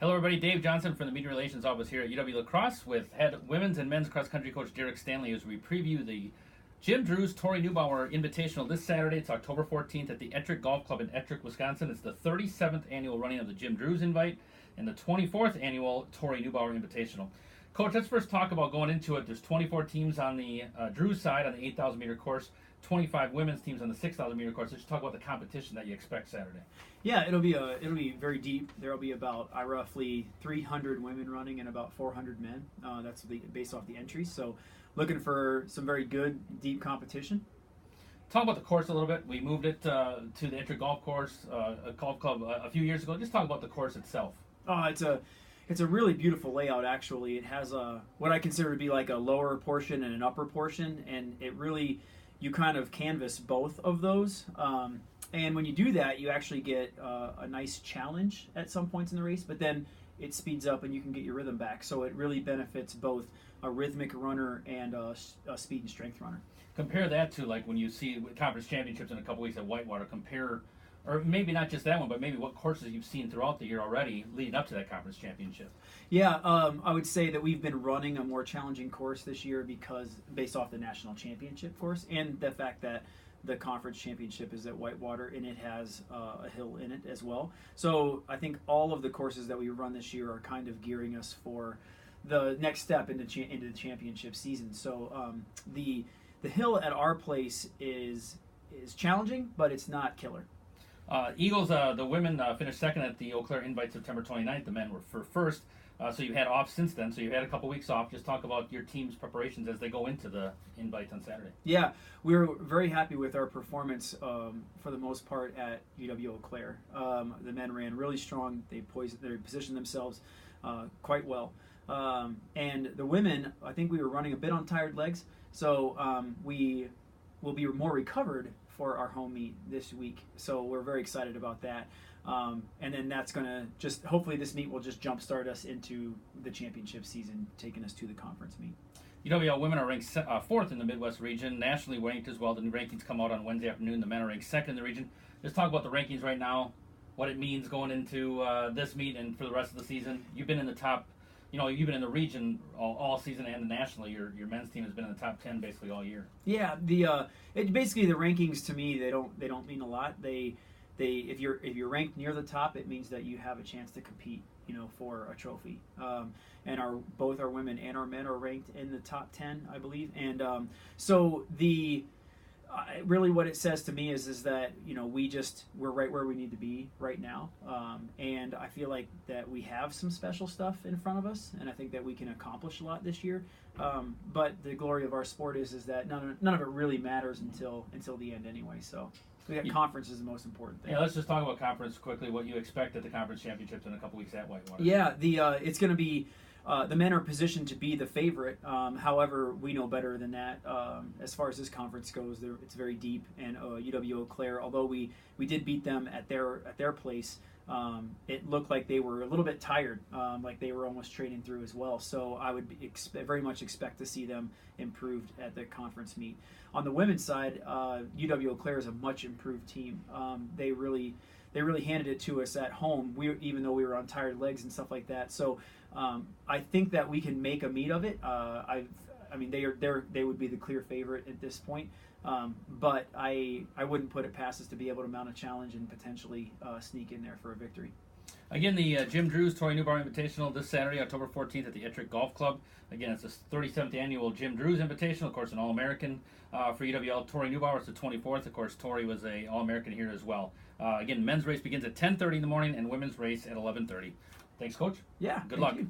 Hello, everybody. Dave Johnson from the Media Relations Office here at UW La Crosse with head women's and men's cross country coach Derek Stanley as we preview the Jim Drew's Tori Neubauer Invitational this Saturday. It's October 14th at the Ettrick Golf Club in Ettrick, Wisconsin. It's the 37th annual running of the Jim Drew's Invite and the 24th annual Tori Neubauer Invitational. Coach, let's first talk about going into it. There's 24 teams on the Drew's side on the 8,000 meter course, 25 women's teams on the 6,000 meter course. Let's talk about the competition that you expect Saturday. Yeah, it'll be very deep. There'll be about roughly 300 women running and about 400 men. That's based off the entries. So, looking for some very good deep competition. Talk about the course a little bit. We moved it to the Ettrick Golf Course, a golf club a few years ago. Just talk about the course itself. It's a really beautiful layout. Actually, it has what I consider to be like a lower portion and an upper portion, and it really you kind of canvas both of those. And when you do that, you actually get a nice challenge at some points in the race, but then it speeds up and you can get your rhythm back. So it really benefits both a rhythmic runner and a speed and strength runner. Compare that to like when you see conference championships in a couple weeks at Whitewater. Compare, or maybe not just that one, but maybe what courses you've seen throughout the year already leading up to that conference championship. Yeah, I would say that we've been running a more challenging course this year because based off the national championship course and the fact that the conference championship is at Whitewater and it has a hill in it as well. So I think all of the courses that we run this year are kind of gearing us for the next step into the championship season. So the hill at our place is challenging, but it's not killer. Eagles, the women finished second at the Eau Claire Invite September 29th. The men were for first. So you've had off since then. So you've had a couple weeks off. Just talk about your team's preparations as they go into the Invite on Saturday. Yeah, we were very happy with our performance for the most part at UW Eau Claire. The men ran really strong. They positioned themselves quite well. And the women, I think we were running a bit on tired legs. So we will be more recovered for our home meet this week. So we're very excited about that. And then that's going to just, hopefully this meet will just jumpstart us into the championship season, taking us to the conference meet. UWL women are ranked fourth in the Midwest region, nationally ranked as well. The new rankings come out on Wednesday afternoon. The men are ranked second in the region. Let's talk about the rankings right now, what it means going into this meet and for the rest of the season. You've been in the top, you've been in the region all season and nationally. Your men's team has been in the top 10 basically all year. Yeah, basically the rankings to me they don't mean a lot. If you're ranked near the top, it means that you have a chance to compete, for a trophy. And both our women and our men are ranked in the top 10, I believe. And so really what it says to me is that we're right where we need to be right now. And I feel like that we have some special stuff in front of us, and I think that we can accomplish a lot this year. But the glory of our sport is that none of it really matters until the end anyway. So we got conference is the most important thing. Yeah, let's just talk about conference quickly. What you expect at the conference championships in a couple weeks at Whitewater? Yeah, it's going to be the men are positioned to be the favorite. However, we know better than that. As far as this conference goes, it's very deep. And UW Eau Claire, although we did beat them at their place, it looked like they were a little bit tired, like they were almost trading through as well. So I would very much expect to see them improved at the conference meet. On the women's side, UW Eau Claire is a much improved team. They really handed it to us at home. Even though we were on tired legs and stuff like that. So I think that we can make a meet of it. They would be the clear favorite at this point. But I wouldn't put it past us to be able to mount a challenge and potentially sneak in there for a victory. Again, the Jim Drew's Tori Neubauer Invitational this Saturday, October 14th at the Ettrick Golf Club. Again, it's the 37th annual Jim Drew's Invitational, of course, an All-American for UWL. Tori Neubauer, it's the 24th. Of course, Tori was an All-American here as well. Again, men's race begins at 10:30 in the morning and women's race at 11:30. Thanks, Coach. Yeah, Good luck. You.